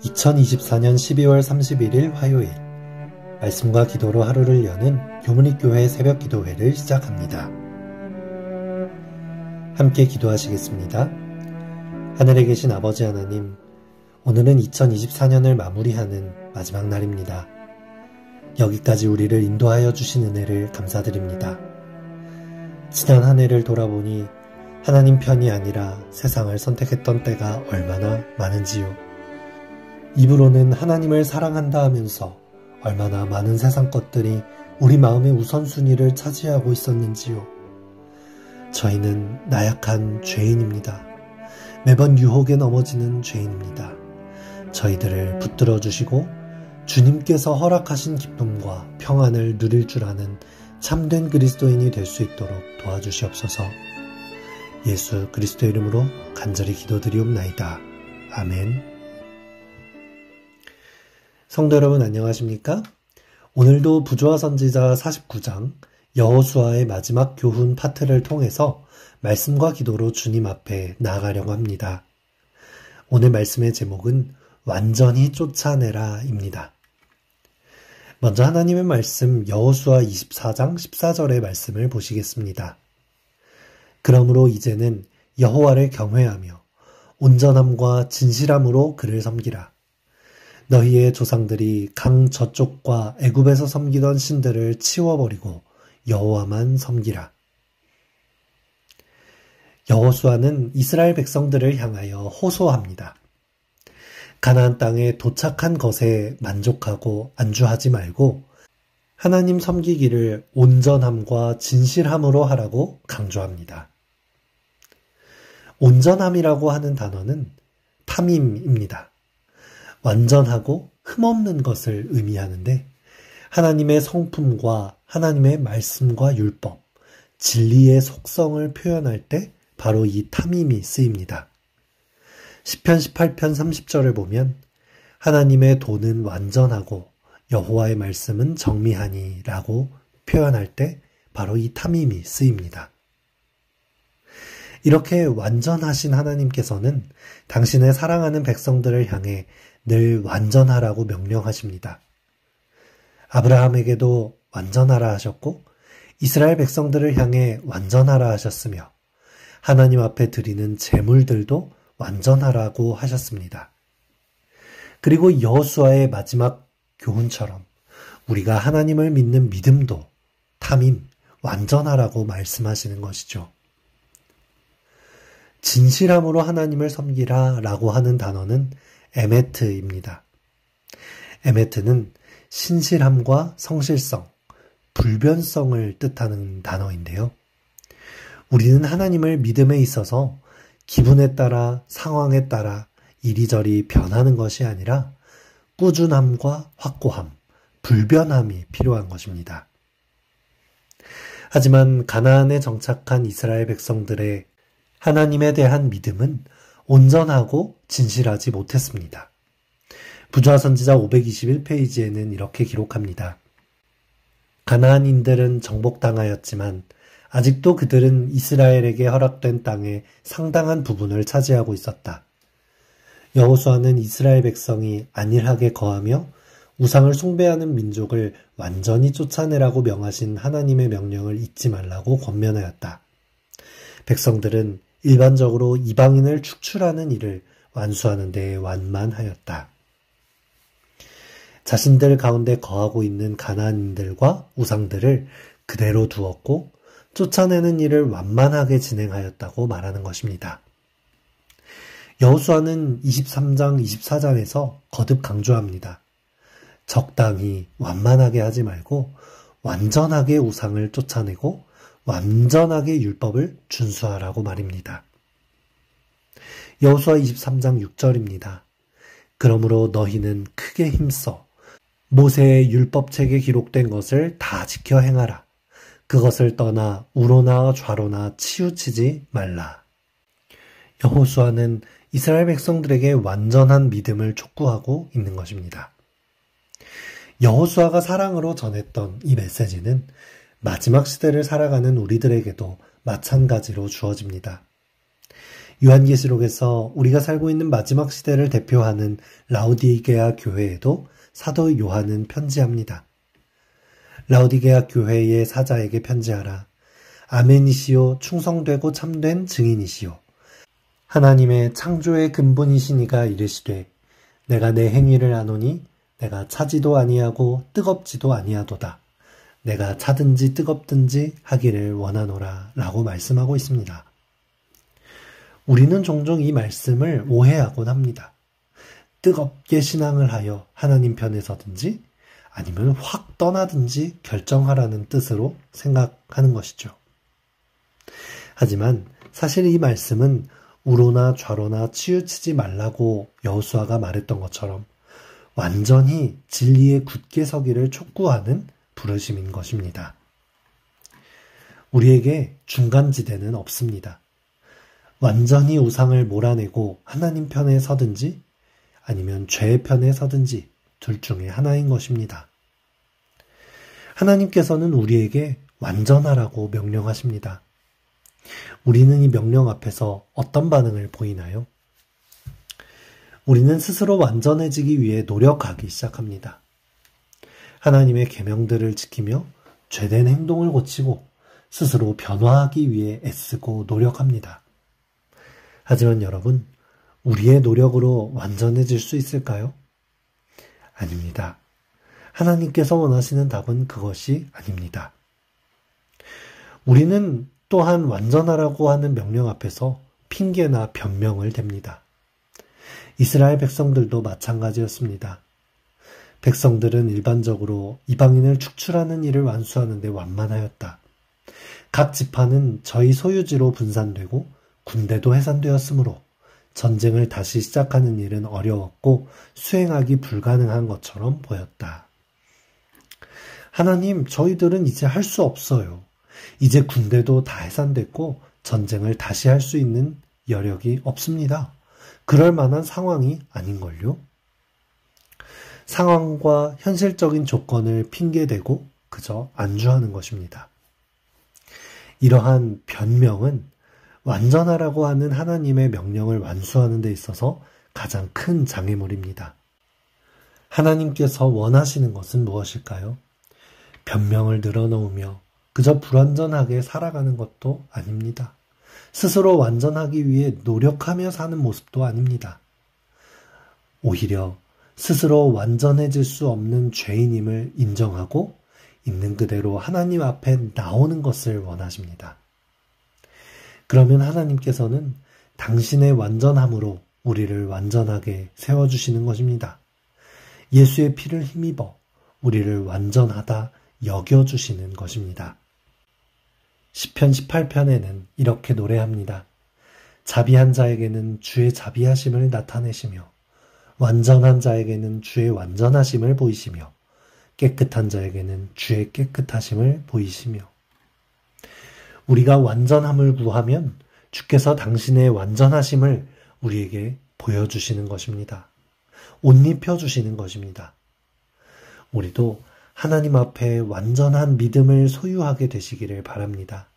2024년 12월 31일 화요일 말씀과 기도로 하루를 여는 교문익교회 새벽기도회를 시작합니다. 함께 기도하시겠습니다. 하늘에 계신 아버지 하나님, 오늘은 2024년을 마무리하는 마지막 날입니다. 여기까지 우리를 인도하여 주신 은혜를 감사드립니다. 지난 한 해를 돌아보니 하나님 편이 아니라 세상을 선택했던 때가 얼마나 많은지요. 입으로는 하나님을 사랑한다 하면서 얼마나 많은 세상 것들이 우리 마음의 우선순위를 차지하고 있었는지요. 저희는 나약한 죄인입니다. 매번 유혹에 넘어지는 죄인입니다. 저희들을 붙들어 주시고 주님께서 허락하신 기쁨과 평안을 누릴 줄 아는 참된 그리스도인이 될 수 있도록 도와주시옵소서. 예수 그리스도 이름으로 간절히 기도드리옵나이다. 아멘. 성도 여러분 안녕하십니까? 오늘도 부조화 선지자 49장 여호수아의 마지막 교훈 파트를 통해서 말씀과 기도로 주님 앞에 나아가려고 합니다. 오늘 말씀의 제목은 완전히 쫓아내라입니다. 먼저 하나님의 말씀 여호수아 24장 14절의 말씀을 보시겠습니다. 그러므로 이제는 여호와를 경외하며 온전함과 진실함으로 그를 섬기라. 너희의 조상들이 강 저쪽과 애굽에서 섬기던 신들을 치워버리고 여호와만 섬기라. 여호수아는 이스라엘 백성들을 향하여 호소합니다. 가나안 땅에 도착한 것에 만족하고 안주하지 말고 하나님 섬기기를 온전함과 진실함으로 하라고 강조합니다. 온전함이라고 하는 단어는 탐임입니다. 완전하고 흠없는 것을 의미하는데 하나님의 성품과 하나님의 말씀과 율법, 진리의 속성을 표현할 때 바로 이 탐임이 쓰입니다. 시편 18편 30절을 보면 하나님의 도는 완전하고 여호와의 말씀은 정미하니 라고 표현할 때 바로 이 탐임이 쓰입니다. 이렇게 완전하신 하나님께서는 당신의 사랑하는 백성들을 향해 늘 완전하라고 명령하십니다. 아브라함에게도 완전하라 하셨고 이스라엘 백성들을 향해 완전하라 하셨으며 하나님 앞에 드리는 제물들도 완전하라고 하셨습니다. 그리고 여호수아의 마지막 교훈처럼 우리가 하나님을 믿는 믿음도 탐임, 완전하라고 말씀하시는 것이죠. 진실함으로 하나님을 섬기라 라고 하는 단어는 에메트입니다. 에메트는 신실함과 성실성, 불변성을 뜻하는 단어인데요. 우리는 하나님을 믿음에 있어서 기분에 따라 상황에 따라 이리저리 변하는 것이 아니라 꾸준함과 확고함, 불변함이 필요한 것입니다. 하지만 가나안에 정착한 이스라엘 백성들의 하나님에 대한 믿음은 온전하고 진실하지 못했습니다. 부조화 선지자 521페이지에는 이렇게 기록합니다. 가나안인들은 정복당하였지만 아직도 그들은 이스라엘에게 허락된 땅의 상당한 부분을 차지하고 있었다. 여호수아는 이스라엘 백성이 안일하게 거하며 우상을 숭배하는 민족을 완전히 쫓아내라고 명하신 하나님의 명령을 잊지 말라고 권면하였다. 백성들은 일반적으로 이방인을 축출하는 일을 완수하는 데 완만하였다. 자신들 가운데 거하고 있는 가나안인들과 우상들을 그대로 두었고 쫓아내는 일을 완만하게 진행하였다고 말하는 것입니다. 여호수아는 23장, 24장에서 거듭 강조합니다. 적당히 완만하게 하지 말고 완전하게 우상을 쫓아내고 완전하게 율법을 준수하라고 말입니다. 여호수아 23장 6절입니다. 그러므로 너희는 크게 힘써 모세의 율법책에 기록된 것을 다 지켜 행하라. 그것을 떠나 우로나 좌로나 치우치지 말라. 여호수아는 이스라엘 백성들에게 완전한 믿음을 촉구하고 있는 것입니다. 여호수아가 사랑으로 전했던 이 메시지는 마지막 시대를 살아가는 우리들에게도 마찬가지로 주어집니다. 요한계시록에서 우리가 살고 있는 마지막 시대를 대표하는 라오디게아 교회에도 사도 요한은 편지합니다. 라오디게아 교회의 사자에게 편지하라. 아멘이시오, 충성되고 참된 증인이시오. 하나님의 창조의 근본이시니가 이르시되 내가 내 행위를 아노니 내가 차지도 아니하고 뜨겁지도 아니하도다. 내가 차든지 뜨겁든지 하기를 원하노라 라고 말씀하고 있습니다. 우리는 종종 이 말씀을 오해하곤 합니다. 뜨겁게 신앙을 하여 하나님 편에 서든지 아니면 확 떠나든지 결정하라는 뜻으로 생각하는 것이죠. 하지만 사실 이 말씀은 우로나 좌로나 치우치지 말라고 여호수아가 말했던 것처럼 완전히 진리에 굳게 서기를 촉구하는 부르심인 것입니다. 우리에게 중간지대는 없습니다. 완전히 우상을 몰아내고 하나님 편에 서든지 아니면 죄의 편에 서든지 둘 중에 하나인 것입니다. 하나님께서는 우리에게 완전하라고 명령하십니다. 우리는 이 명령 앞에서 어떤 반응을 보이나요? 우리는 스스로 완전해지기 위해 노력하기 시작합니다. 하나님의 계명들을 지키며 죄된 행동을 고치고 스스로 변화하기 위해 애쓰고 노력합니다. 하지만 여러분, 우리의 노력으로 완전해질 수 있을까요? 아닙니다. 하나님께서 원하시는 답은 그것이 아닙니다. 우리는 또한 완전하라고 하는 명령 앞에서 핑계나 변명을 댑니다. 이스라엘 백성들도 마찬가지였습니다. 백성들은 일반적으로 이방인을 축출하는 일을 완수하는 데 완만하였다. 각 지파는 저희 소유지로 분산되고 군대도 해산되었으므로 전쟁을 다시 시작하는 일은 어려웠고 수행하기 불가능한 것처럼 보였다. 하나님, 저희들은 이제 할 수 없어요. 이제 군대도 다 해산됐고 전쟁을 다시 할 수 있는 여력이 없습니다. 그럴 만한 상황이 아닌걸요? 상황과 현실적인 조건을 핑계대고 그저 안주하는 것입니다. 이러한 변명은 완전하라고 하는 하나님의 명령을 완수하는 데 있어서 가장 큰 장애물입니다. 하나님께서 원하시는 것은 무엇일까요? 변명을 늘어놓으며 그저 불완전하게 살아가는 것도 아닙니다. 스스로 완전하기 위해 노력하며 사는 모습도 아닙니다. 오히려 스스로 완전해질 수 없는 죄인임을 인정하고 있는 그대로 하나님 앞에 나오는 것을 원하십니다. 그러면 하나님께서는 당신의 완전함으로 우리를 완전하게 세워주시는 것입니다. 예수의 피를 힘입어 우리를 완전하다 여겨주시는 것입니다. 시편 18편에는 이렇게 노래합니다. 자비한 자에게는 주의 자비하심을 나타내시며 완전한 자에게는 주의 완전하심을 보이시며 깨끗한 자에게는 주의 깨끗하심을 보이시며. 우리가 완전함을 구하면 주께서 당신의 완전하심을 우리에게 보여주시는 것입니다. 옷 입혀주시는 것입니다. 우리도 하나님 앞에 완전한 믿음을 소유하게 되시기를 바랍니다.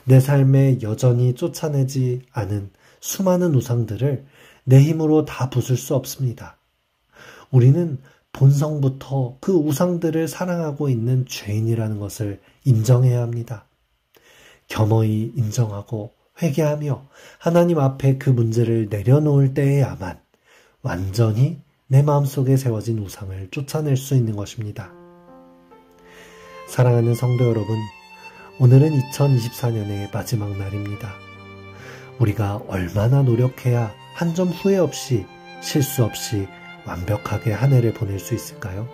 내 삶에 여전히 쫓아내지 않은 수많은 우상들을 내 힘으로 다 부술 수 없습니다. 우리는 본성부터 그 우상들을 사랑하고 있는 죄인이라는 것을 인정해야 합니다. 겸허히 인정하고 회개하며 하나님 앞에 그 문제를 내려놓을 때에야만 완전히 내 마음속에 세워진 우상을 쫓아낼 수 있는 것입니다. 사랑하는 성도 여러분, 오늘은 2024년의 마지막 날입니다. 우리가 얼마나 노력해야 한 점 후회 없이 실수 없이 완벽하게 한 해를 보낼 수 있을까요?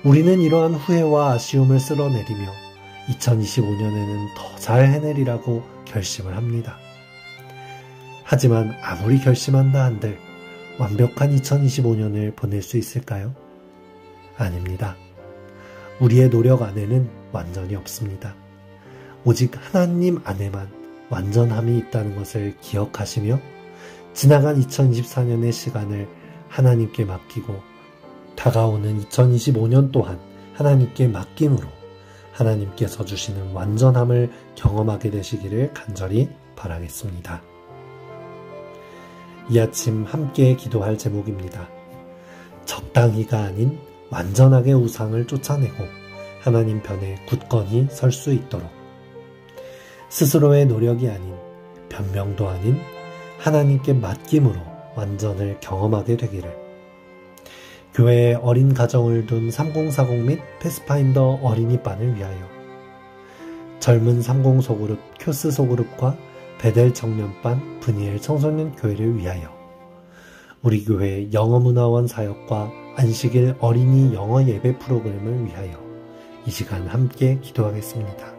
우리는 이러한 후회와 아쉬움을 쓸어내리며 2025년에는 더 잘 해내리라고 결심을 합니다. 하지만 아무리 결심한다 한들 완벽한 2025년을 보낼 수 있을까요? 아닙니다. 우리의 노력 안에는 완전이 없습니다. 오직 하나님 안에만 완전함이 있다는 것을 기억하시며 지나간 2024년의 시간을 하나님께 맡기고 다가오는 2025년 또한 하나님께 맡김으로 하나님께서 주시는 완전함을 경험하게 되시기를 간절히 바라겠습니다. 이 아침 함께 기도할 제목입니다. 적당히가 아닌 완전하게 우상을 쫓아내고 하나님 편에 굳건히 설 수 있도록 스스로의 노력이 아닌 변명도 아닌 하나님께 맡김으로 완전을 경험하게 되기를 교회에 어린 가정을 둔 3040 및 패스파인더 어린이반을 위하여 젊은 30 소그룹, 큐스 소그룹과 베델 청년반, 브니엘 청소년 교회를 위하여 우리 교회 영어문화원 사역과 안식일 어린이 영어 예배 프로그램을 위하여 이 시간 함께 기도하겠습니다.